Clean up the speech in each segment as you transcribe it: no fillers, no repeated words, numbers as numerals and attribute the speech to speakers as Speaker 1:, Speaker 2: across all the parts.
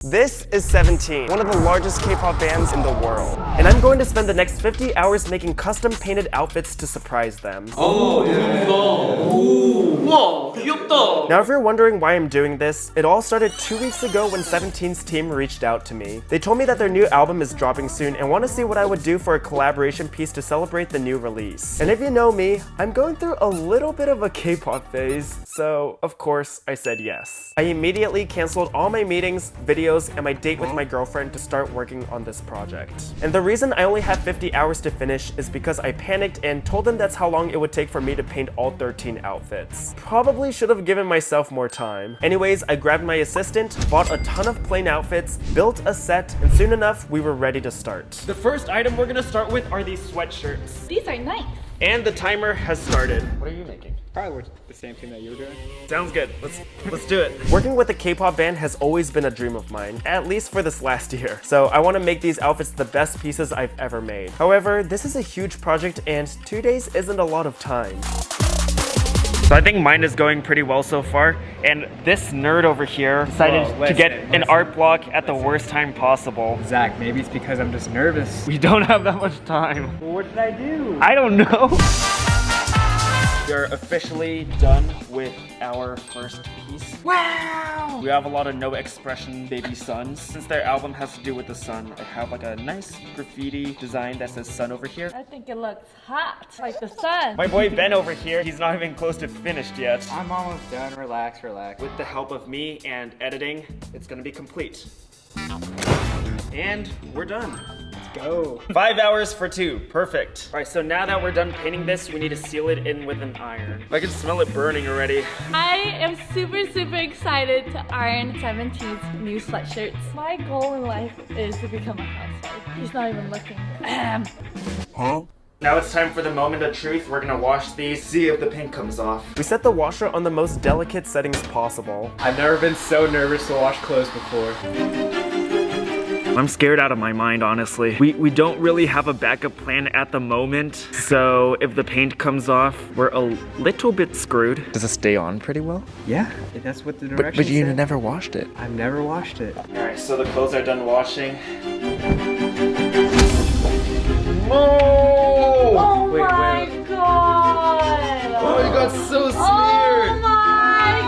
Speaker 1: This is 17, one of the largest K-pop bands in the world. And I'm going to spend the next 50 hours making custom painted outfits to surprise them.
Speaker 2: 오, 예쁘다. 오, 우와, 귀엽다.
Speaker 1: Now if you're wondering why I'm doing this, it all started 2 weeks ago when 17's team reached out to me. They told me that their new album is dropping soon and want to see what I would do for a collaboration piece to celebrate the new release. And if you know me, I'm going through a little bit of a K-pop phase, so of course I said yes. I immediately canceled all my meetings, videos, and my date with my girlfriend to start working on this project. And the reason I only have 50 hours to finish is because I panicked and told them that's how long it would take for me to paint all 13 outfits. Probably should have given myself more time. Anyways, I grabbed my assistant, bought a ton of plain outfits, built a set, and soon enough, we were ready to start. The first item we're gonna start with are these sweatshirts.
Speaker 3: These are nice.
Speaker 1: And the timer has started. What are you making?
Speaker 4: Probably the same thing that you were doing.
Speaker 1: Sounds good. Let's do it. Working with a K-pop band has always been a dream of mine, at least for this last year. So I want to make these outfits the best pieces I've ever made. However, this is a huge project and 2 days isn't a lot of time. So I think mine is going pretty well so far, and this nerd over here decided to get an art block at the worst time possible.
Speaker 4: Zach, maybe it's because I'm just nervous.
Speaker 1: We don't have that much time.
Speaker 4: What did I do?
Speaker 1: I don't know. We are officially done with our first piece.
Speaker 3: Wow!
Speaker 1: We have a lot of no expression baby suns. Since their album has to do with the sun, I have like a nice graffiti design that says sun over here.
Speaker 3: I think it looks hot, like the sun.
Speaker 1: My boy Ben over here, he's not even close to finished yet.
Speaker 4: I'm almost done. Relax, relax.
Speaker 1: With the help of me and editing, it's gonna be complete. And we're done.
Speaker 4: Go.
Speaker 1: 5 hours for 2, perfect. All right, so now that we're done painting this, we need to seal it in with an iron. I can smell it burning already.
Speaker 3: I am super excited to iron 17's new sweatshirts. My goal in life is to become a housewife. He's not even looking.
Speaker 1: Now it's time for the moment of truth. We're gonna wash these, see if the paint comes off. We set the washer on the most delicate settings possible.
Speaker 4: I've never been so nervous to wash clothes before.
Speaker 1: I'm scared out of my mind, honestly. We don't really have a backup plan at the moment, so if the paint comes off, we're a little bit screwed. Does it stay on pretty well?
Speaker 4: Yeah, that's what the directions
Speaker 1: But you
Speaker 4: said.
Speaker 1: never washed it.
Speaker 4: I've never washed it.
Speaker 1: All right, so the clothes are done washing. Oh!
Speaker 3: Oh my god!
Speaker 1: Oh, you got so
Speaker 3: Oh
Speaker 1: smeared!
Speaker 3: my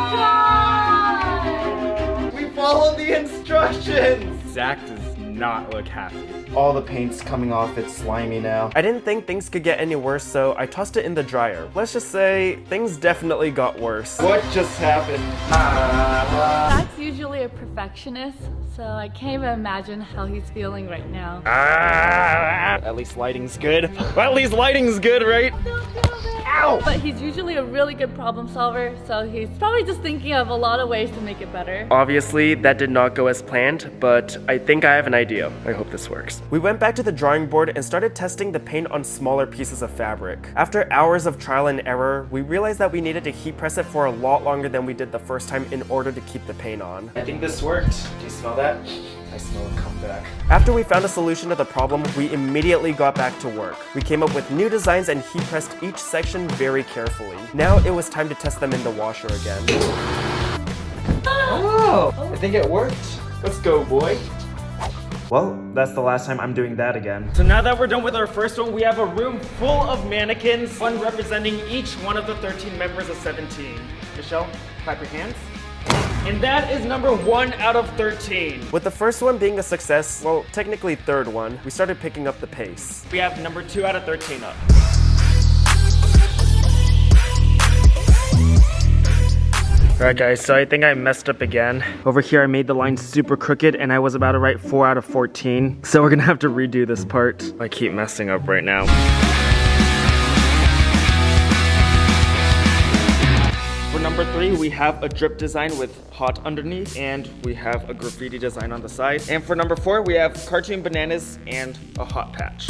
Speaker 3: god!
Speaker 1: We followed the instructions!
Speaker 4: Zach does not look happy.
Speaker 1: All the paint's coming off, it's slimy now. I didn't think things could get any worse, so I tossed it in the dryer. Let's just say, things definitely got worse. What just happened?
Speaker 3: Zach's usually a perfectionist, so I can't even imagine how he's feeling right now.
Speaker 1: At least lighting's good. Well, at least lighting's good, right? Ow!
Speaker 3: But he's usually a really good problem solver, so he's probably just thinking of a lot of ways to make it better.
Speaker 1: Obviously, that did not go as planned, but I think I have an idea. I hope this works. We went back to the drawing board and started testing the paint on smaller pieces of fabric. After hours of trial and error, we realized that we needed to heat press it for a lot longer than we did the first time in order to keep the paint on. I think this worked. Do you smell that? I smell a comeback. After we found a solution to the problem, we immediately got back to work. We came up with new designs and heat pressed each section very carefully. Now it was time to test them in the washer again.
Speaker 4: Oh, I think it worked.
Speaker 1: Let's go, boy. Well, that's the last time I'm doing that again. So now that we're done with our first one, we have a room full of mannequins, one representing each one of the 13 members of 17. Michelle, clap your hands. And that is number 1 out of 13. With the first one being a success, well, technically third one, we started picking up the pace. We have number 2 out of 13 up. Alright guys, so I think I messed up again. Over here I made the line super crooked and I was about to write 4 out of 14. So we're gonna have to redo this part. I keep messing up right now. For number 3, we have a drip design with hot underneath, and we have a graffiti design on the side. And for number 4, we have cartoon bananas and a hot patch.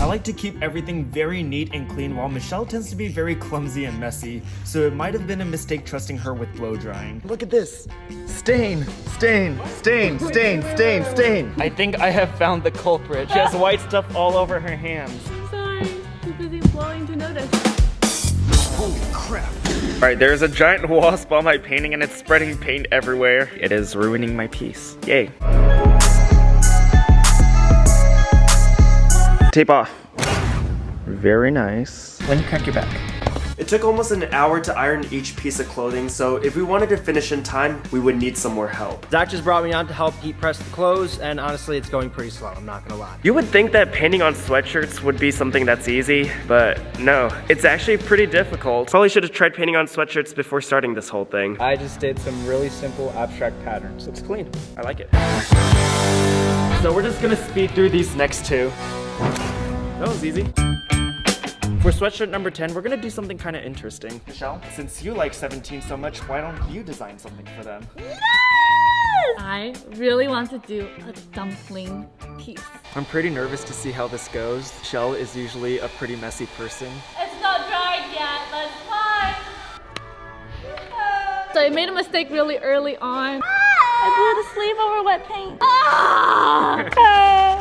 Speaker 1: I like to keep everything very neat and clean, while Michelle tends to be very clumsy and messy, so it might have been a mistake trusting her with blow drying. Look at this. Stain, stain, stain, stain, stain, stain. I think I have found the culprit. She has white stuff all over her hands.
Speaker 3: I'm sorry, too busy blowing to notice.
Speaker 1: Holy crap.
Speaker 4: Alright, there's a giant wasp on my painting and it's spreading paint everywhere. It is ruining my piece. Yay. Tape off. Very nice. When you crack your back.
Speaker 1: It took almost an hour to iron each piece of clothing, so if we wanted to finish in time, we would need some more help.
Speaker 5: Zach just brought me on to help heat press the clothes, and honestly, it's going pretty slow, I'm not gonna lie.
Speaker 1: You would think that painting on sweatshirts would be something that's easy, but no, it's actually pretty difficult. Probably should have tried painting on sweatshirts before starting this whole thing.
Speaker 4: I just did some really simple abstract patterns.
Speaker 1: Looks clean. I like it. So we're just gonna speed through these next two. That was easy. For sweatshirt number 10, we're gonna do something kind of interesting. Michelle, since you like 17 so much, why don't you design something for them?
Speaker 3: Yes! I really want to do a dumpling piece.
Speaker 1: I'm pretty nervous to see how this goes. Michelle is usually a pretty messy person.
Speaker 3: It's not dried yet, that's fine. So I made a mistake really early on. I blew the sleeve over wet paint.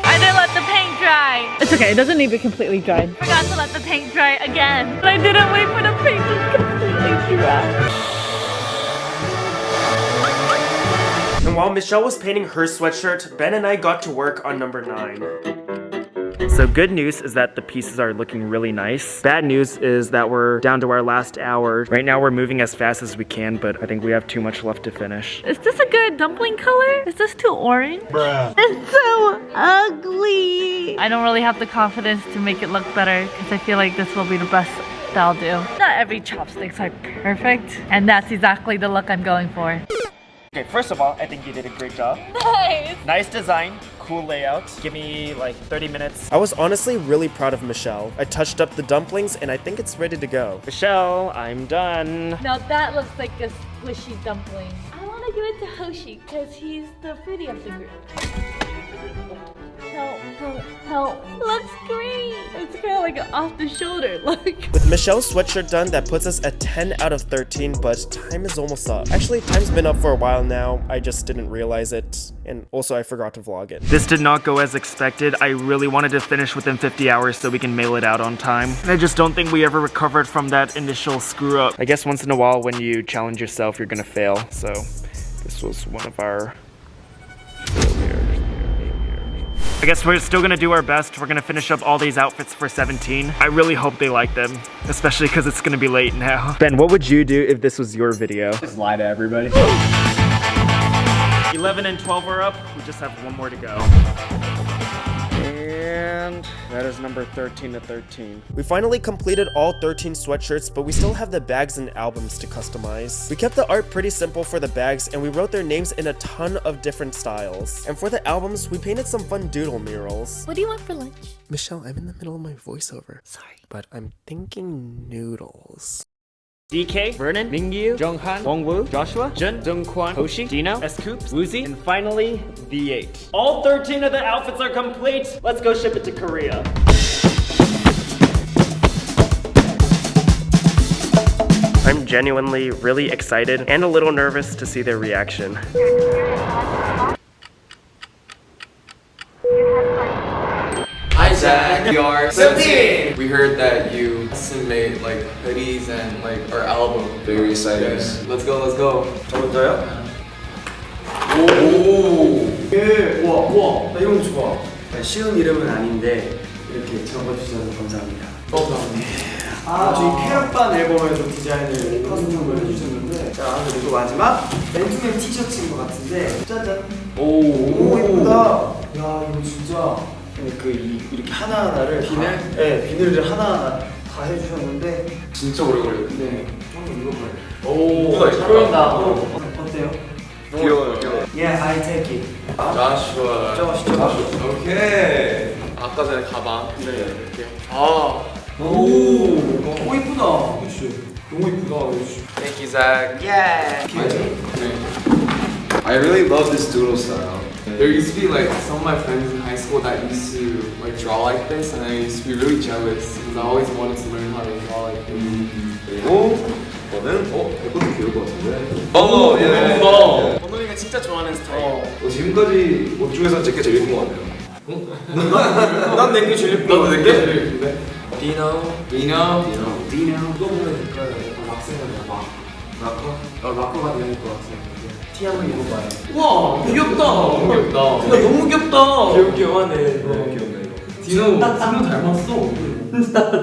Speaker 3: I didn't let the paint dry. It's okay, it doesn't need to be completely dried. Forgot to let the paint dry again. But I didn't wait for the paint to completely dry.
Speaker 1: And while Michelle was painting her sweatshirt, Ben and I got to work on number 9. So good news is that the pieces are looking really nice. Bad news is that we're down to our last hour. Right now we're moving as fast as we can, but I think we have too much left to finish.
Speaker 3: Is this a good dumpling color? Is this too orange? Bruh. It's so ugly. I don't really have the confidence to make it look better because I feel like this will be the best that I'll do. Not every chopsticks are perfect, and that's exactly the look I'm going for.
Speaker 1: Okay, first of all, I think you did a great job.
Speaker 3: Nice.
Speaker 1: Nice design, cool layout. Give me like 30 minutes. I was honestly really proud of Michelle. I touched up the dumplings and I think it's ready to go. Michelle, I'm done.
Speaker 3: Now that looks like a squishy dumpling. I want to give it to Hoshi because he's the foodie of the group. Help, help, help. Looks great. It's kind of like an off the shoulder look.
Speaker 1: With Michelle's sweatshirt done, that puts us at 10 out of 13, but time is almost up. Actually, time's been up for a while now. I just didn't realize it. And also, I forgot to vlog it. This did not go as expected. I really wanted to finish within 50 hours so we can mail it out on time. And I just don't think we ever recovered from that initial screw up. I guess once in a while when you challenge yourself, you're gonna fail. So this was one of our failures. I guess we're still gonna do our best. We're gonna finish up all these outfits for 17. I really hope they like them, especially because it's gonna be late now. Ben, what would you do if this was your video?
Speaker 4: Just lie to everybody.
Speaker 1: 11 and 12 are up. We just have one more to go. And that is number 13 to 13. We finally completed all 13 sweatshirts, but we still have the bags and albums to customize. We kept the art pretty simple for the bags, and we wrote their names in a ton of different styles. And for the albums, we painted some fun doodle murals.
Speaker 3: What do you want for lunch?
Speaker 1: Michelle, I'm in the middle of my voiceover.
Speaker 3: Sorry.
Speaker 1: But I'm thinking noodles.
Speaker 5: DK, Vernon, Mingyu, Jonghan, Wongwoo, Joshua, Jun, Dongkwon, Hoshi, Dino, S-Coops, Woozy, and finally, V8.
Speaker 1: All 13 of the outfits are complete. Let's go ship it to Korea. I'm genuinely really excited and a little nervous to see their reaction.
Speaker 6: Hi Zach, we are 17! We heard that you made like hoodies and like our album. Very excited. Let's go, let's go. 저부터요? 오! 우와, 나 이런 거 좋아. 쉬운 이름은 아닌데 이렇게 적어주셔서 감사합니다. 저희 캐럿반 앨범에서 디자인을 컨셉을 해주셨는데 자, 그리고 마지막 맨투맨 티셔츠인 것 같은데 짜잔! 오, 예쁘다! 야, 이거 진짜 이렇게 하나하나를 네, 비늘을 하나하나 다 해주셨는데 진짜 오래 걸렸는데 한번 읽어봐요. 오, 잘 보인다. 어때요? 귀여워요, 귀여워. Yeah, I take it. Joshua. 오케이. 아까 전에 가방. 네, 이렇게. 너무 이쁘다. 그치? 너무 이쁘다. Thank you, Zach. Yeah. I really love this doodle style. There used to be like some of my friends in high school that used to like draw like this, and I used to be really jealous because I always wanted to learn how to draw like this. 그리고 저는 이것도 귀여울 것 같은데. 예. 번호이가 진짜 좋아하는 스타일. 지금까지 옷 중에서 제게 제일 예쁜 것 같아요. 난 내게 제일 예쁜 것 같아. 나도 내게 제일 예쁜데. Dino. 이거 보면 될까요? 락커가 되는 것 같아요. 티 한번 입어봐요.
Speaker 2: 와 귀엽다. 귀엽다. 나 너무 귀엽다.
Speaker 6: 귀여워하네.
Speaker 2: 귀엽네 이거. 디노 닮았어.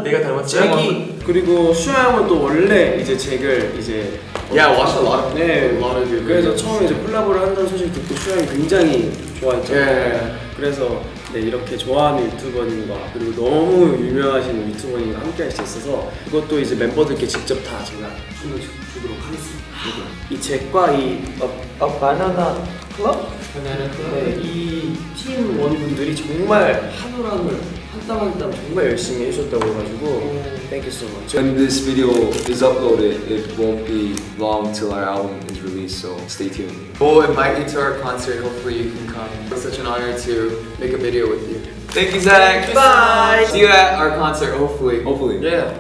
Speaker 6: 내가 닮았지. 잭이 그리고 슈아 형은 또 원래 이제 잭을 이제
Speaker 2: watched a lot of
Speaker 6: 그래서 처음에 이제 콜라보를 한다는 소식 듣고 슈아 형이 굉장히 좋아했잖아요. 그래서 네, 이렇게 좋아하는 유튜버님과 그리고 너무 유명하신 유튜버님과 함께 할 수 있어서 그것도 이제 멤버들께 직접 다 제가 주도록 하겠습니다. 이 잭과 이 바나나 클럽? 네, 이 팀원분들이 정말 한 올 한 올 한 땀 한 땀 정말 열심히 해주셨다고 해가지고 Thank you so much.
Speaker 7: When this video is uploaded, it won't be long till our album is released, so stay tuned.
Speaker 8: We'll invite you to our concert. Hopefully you can come. It's such an honor to make a video with you. Thank you, Zach.
Speaker 6: Bye.
Speaker 8: See you at our concert, hopefully.
Speaker 7: Hopefully.
Speaker 6: Yeah.